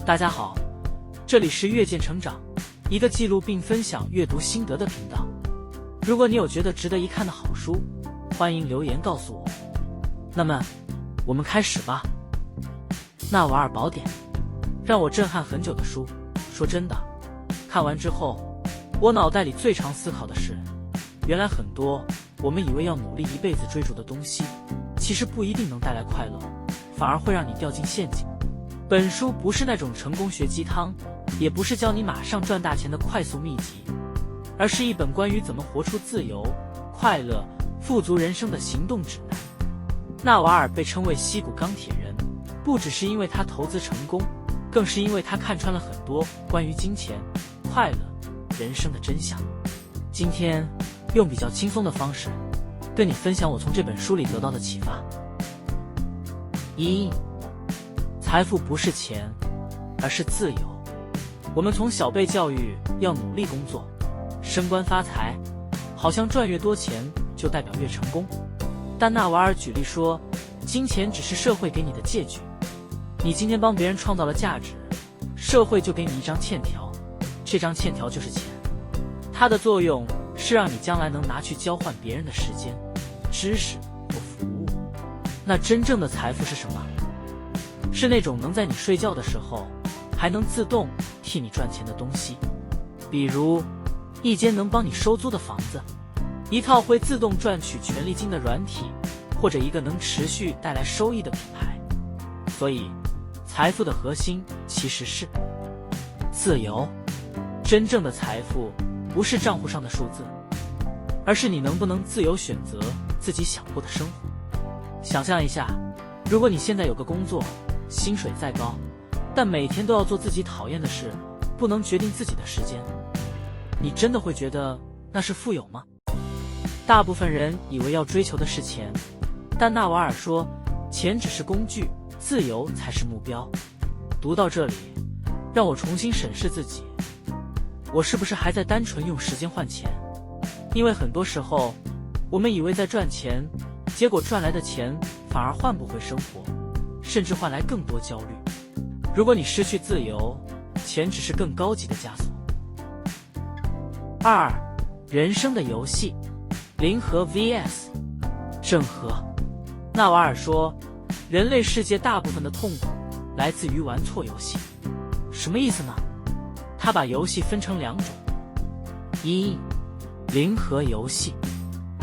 大家好，这里是越见成长，一个记录并分享阅读心得的频道。如果你有觉得值得一看的好书，欢迎留言告诉我。那么，我们开始吧。纳瓦尔宝典，让我震撼很久的书。说真的，看完之后，我脑袋里最常思考的是，原来很多我们以为要努力一辈子追逐的东西，其实不一定能带来快乐，反而会让你掉进陷阱。本书不是那种成功学鸡汤，也不是教你马上赚大钱的快速秘籍，而是一本关于怎么活出自由、快乐、富足人生的行动指南。纳瓦尔被称为硒谷钢铁人，不只是因为他投资成功，更是因为他看穿了很多关于金钱、快乐、人生的真相。今天用比较轻松的方式跟你分享我从这本书里得到的启发。一，财富不是钱，而是自由。我们从小被教育要努力工作，升官发财，好像赚越多钱就代表越成功。但纳瓦尔举例说，金钱只是社会给你的借据。你今天帮别人创造了价值，社会就给你一张欠条，这张欠条就是钱。它的作用是让你将来能拿去交换别人的时间、知识或服务。那真正的财富是什么？是那种能在你睡觉的时候还能自动替你赚钱的东西，比如一间能帮你收租的房子，一套会自动赚取权利金的软体，或者一个能持续带来收益的品牌。所以财富的核心其实是自由。真正的财富不是账户上的数字，而是你能不能自由选择自己想过的生活。想象一下，如果你现在有个工作，薪水再高，但每天都要做自己讨厌的事，不能决定自己的时间，你真的会觉得那是富有吗？大部分人以为要追求的是钱，但纳瓦尔说，钱只是工具，自由才是目标。读到这里，让我重新审视自己，我是不是还在单纯用时间换钱？因为很多时候，我们以为在赚钱，结果赚来的钱反而换不回生活，甚至换来更多焦虑。如果你失去自由，钱只是更高级的枷锁。二，人生的游戏，零和 vs 正和。纳瓦尔说，人类世界大部分的痛苦来自于玩错游戏。什么意思呢？他把游戏分成两种。一，零和游戏，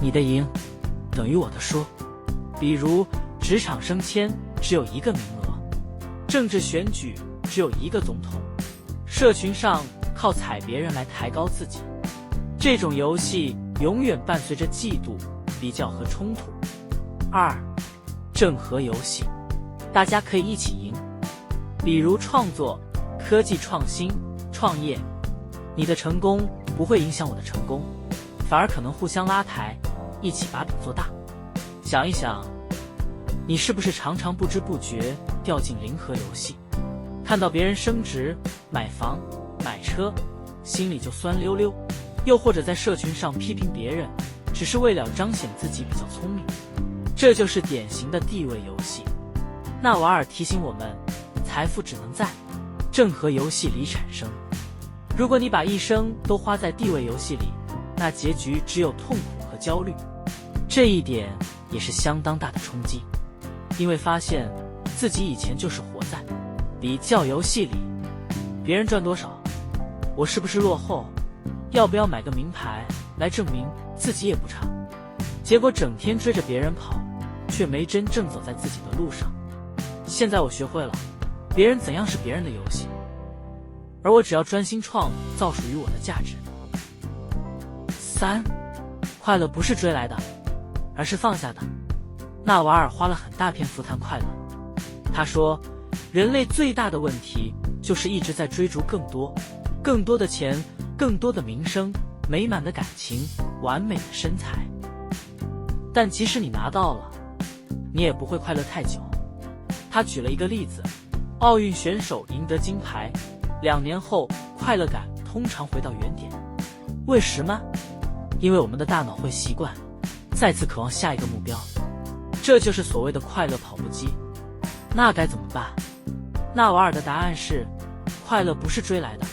你的赢等于我的输。比如职场升迁只有一个名额，政治选举只有一个总统，社群上靠踩别人来抬高自己。这种游戏永远伴随着嫉妒、比较和冲突。二，正和游戏，大家可以一起赢。比如创作、科技创新、创业，你的成功不会影响我的成功，反而可能互相拉抬，一起把饼做大。想一想，你是不是常常不知不觉掉进零和游戏？看到别人升职、买房、买车，心里就酸溜溜；又或者在社群上批评别人，只是为了彰显自己比较聪明。这就是典型的地位游戏。纳瓦尔提醒我们，财富只能在正和游戏里产生。如果你把一生都花在地位游戏里，那结局只有痛苦和焦虑。这一点也是相当大的冲击，因为发现自己以前就是活在比较游戏里。别人赚多少，我是不是落后，要不要买个名牌来证明自己也不差。结果整天追着别人跑，却没真正走在自己的路上。现在我学会了，别人怎样是别人的游戏，而我只要专心创造属于我的价值。三，快乐不是追来的，而是放下的。纳瓦尔花了很大篇幅谈快乐。他说，人类最大的问题就是一直在追逐更多，更多的钱，更多的名声，美满的感情，完美的身材。但即使你拿到了，你也不会快乐太久。他举了一个例子，奥运选手赢得金牌，2年后快乐感通常回到原点。为什么？因为我们的大脑会习惯再次渴望下一个目标，这就是所谓的快乐跑步机。那该怎么办？纳瓦尔的答案是，快乐不是追来的，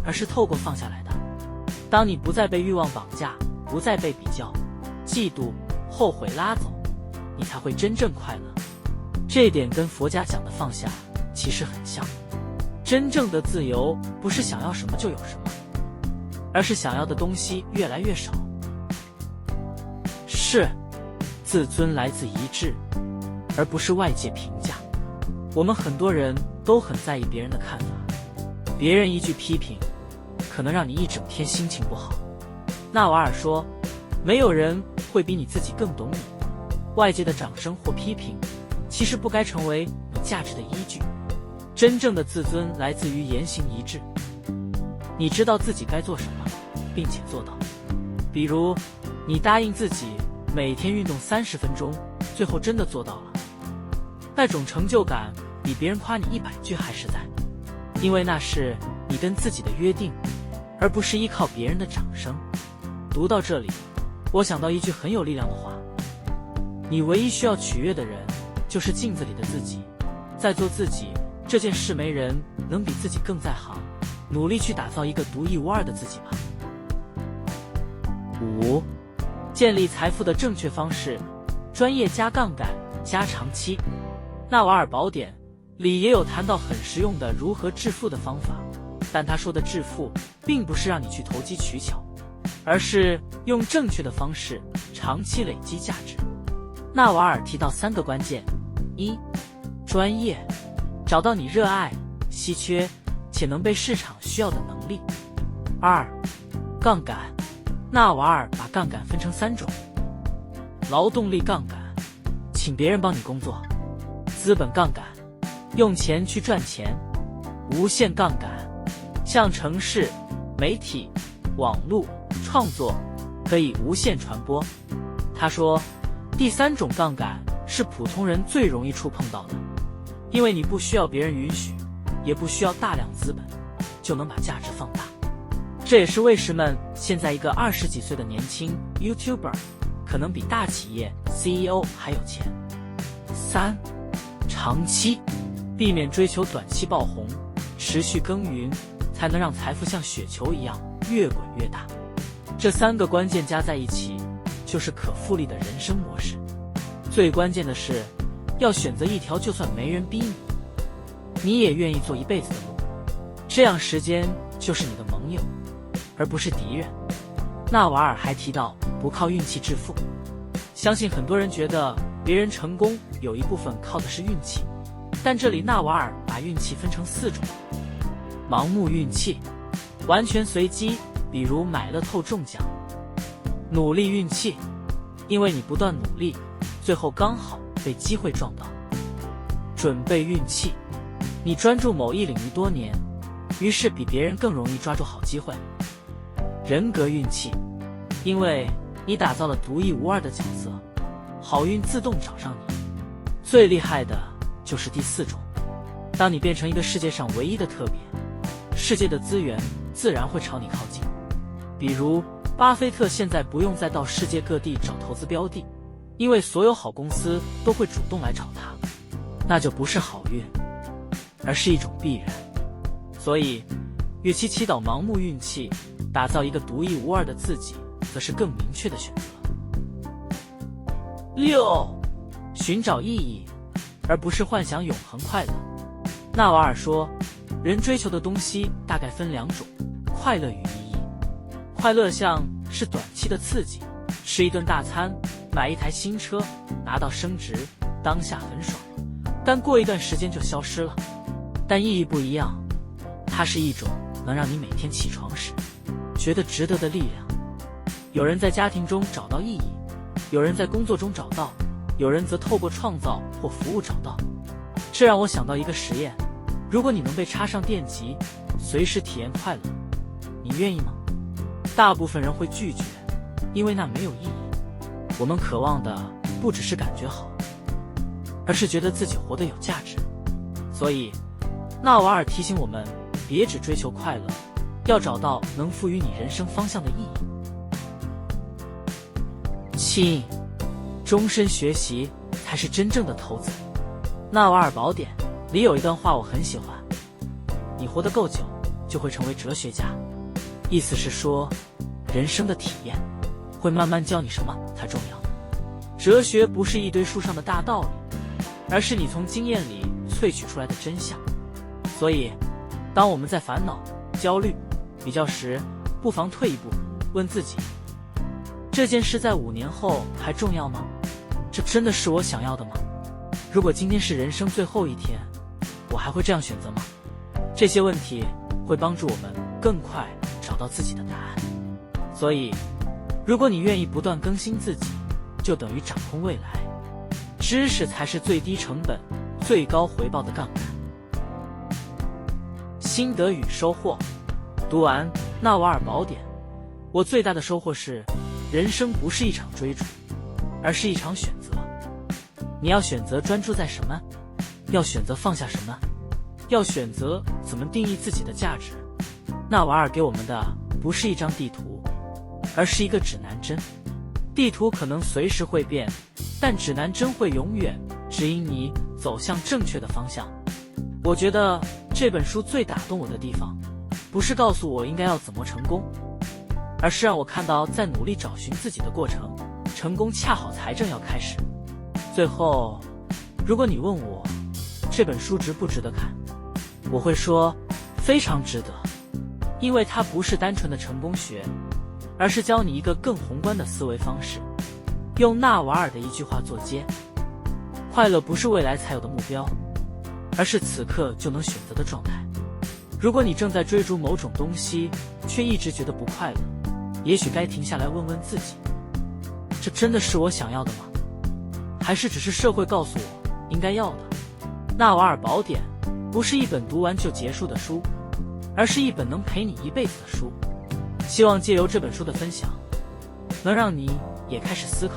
而是透过放下来的。当你不再被欲望绑架，不再被比较、嫉妒、后悔拉走，你才会真正快乐。这一点跟佛家讲的放下其实很像。真正的自由不是想要什么就有什么，而是想要的东西越来越少。是，自尊来自一致，而不是外界评价。我们很多人都很在意别人的看法，别人一句批评，可能让你一整天心情不好。纳瓦尔说，没有人会比你自己更懂你。外界的掌声或批评，其实不该成为你价值的依据。真正的自尊来自于言行一致，你知道自己该做什么，并且做到。比如，你答应自己每天运动30分钟，最后真的做到了，那种成就感比别人夸你100句还实在，因为那是你跟自己的约定，而不是依靠别人的掌声。读到这里，我想到一句很有力量的话：你唯一需要取悦的人，就是镜子里的自己。在做自己这件事，没人能比自己更在行，努力去打造一个独一无二的自己吧。5. 建立财富的正确方式：专业加杠杆加长期。纳瓦尔宝典里也有谈到很实用的如何致富的方法，但他说的致富并不是让你去投机取巧，而是用正确的方式长期累积价值。纳瓦尔提到3个关键： 1. 专业，找到你热爱、稀缺且能被市场需要的能力。 2. 杠杆，纳瓦尔把杠杆分成3种：劳动力杠杆，请别人帮你工作；资本杠杆，用钱去赚钱；无限杠杆，像城市、媒体、网络创作可以无限传播。他说，第3种杠杆是普通人最容易触碰到的，因为你不需要别人允许，也不需要大量资本，就能把价值放大。这也是为什么现在一个20几岁的年轻 YouTuber 可能比大企业 CEO 还有钱。3. 长期，避免追求短期爆红，持续耕耘，才能让财富像雪球一样越滚越大。这3个关键加在一起，就是可复利的人生模式。最关键的是，要选择一条就算没人逼你，你也愿意做一辈子的路，这样时间就是你的盟友，而不是敌人。纳瓦尔还提到不靠运气致富，相信很多人觉得别人成功有一部分靠的是运气，但这里纳瓦尔把运气分成4种：盲目运气，完全随机，比如买乐透中奖；努力运气，因为你不断努力，最后刚好被机会撞到；准备运气，你专注某一领域多年，于是比别人更容易抓住好机会；人格运气，因为你打造了独一无二的角色，好运自动找上你。最厉害的就是第4种，当你变成一个世界上唯一的特别，世界的资源自然会朝你靠近。比如巴菲特现在不用再到世界各地找投资标的，因为所有好公司都会主动来找他，那就不是好运，而是一种必然。所以与其祈祷盲目运气，打造一个独一无二的自己，则是更明确的选择。6. 寻找意义，而不是幻想永恒快乐。纳瓦尔说，人追求的东西大概分2种：快乐与意义。快乐像是短期的刺激，吃一顿大餐，买一台新车，拿到升职，当下很爽，但过一段时间就消失了。但意义不一样，它是一种能让你每天起床时觉得值得的力量。有人在家庭中找到意义，有人在工作中找到，有人则透过创造或服务找到。这让我想到一个实验：如果你能被插上电极，随时体验快乐，你愿意吗？大部分人会拒绝，因为那没有意义。我们渴望的不只是感觉好，而是觉得自己活得有价值。所以纳瓦尔提醒我们，别只追求快乐，要找到能赋予你人生方向的意义。7. 终身学习才是真正的投资。纳瓦尔宝典里有一段话我很喜欢：你活得够久，就会成为哲学家。意思是说，人生的体验会慢慢教你什么才重要。哲学不是一堆书上的大道理，而是你从经验里萃取出来的真相。所以，当我们在烦恼、焦虑、比较时，不妨退一步，问自己：这件事在5年后还重要吗？这真的是我想要的吗？如果今天是人生最后一天，我还会这样选择吗？这些问题会帮助我们更快找到自己的答案。所以，如果你愿意不断更新自己，就等于掌控未来。知识才是最低成本、最高回报的杠杆。心得与收获：读完《纳瓦尔宝典》，我最大的收获是，人生不是一场追逐，而是一场选择。你要选择专注在什么？要选择放下什么？要选择怎么定义自己的价值。纳瓦尔给我们的不是一张地图，而是一个指南针。地图可能随时会变，但指南针会永远指引你走向正确的方向。我觉得这本书最打动我的地方，不是告诉我应该要怎么成功，而是让我看到在努力找寻自己的过程，成功恰好才正要开始。最后，如果你问我这本书值不值得看，我会说非常值得，因为它不是单纯的成功学，而是教你一个更宏观的思维方式。用纳瓦尔的一句话做结：快乐不是未来才有的目标，而是此刻就能选择的状态。如果你正在追逐某种东西，却一直觉得不快乐，也许该停下来问问自己，这真的是我想要的吗？还是只是社会告诉我应该要的？纳瓦尔宝典不是一本读完就结束的书，而是一本能陪你一辈子的书。希望借由这本书的分享，能让你也开始思考，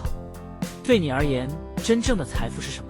对你而言，真正的财富是什么？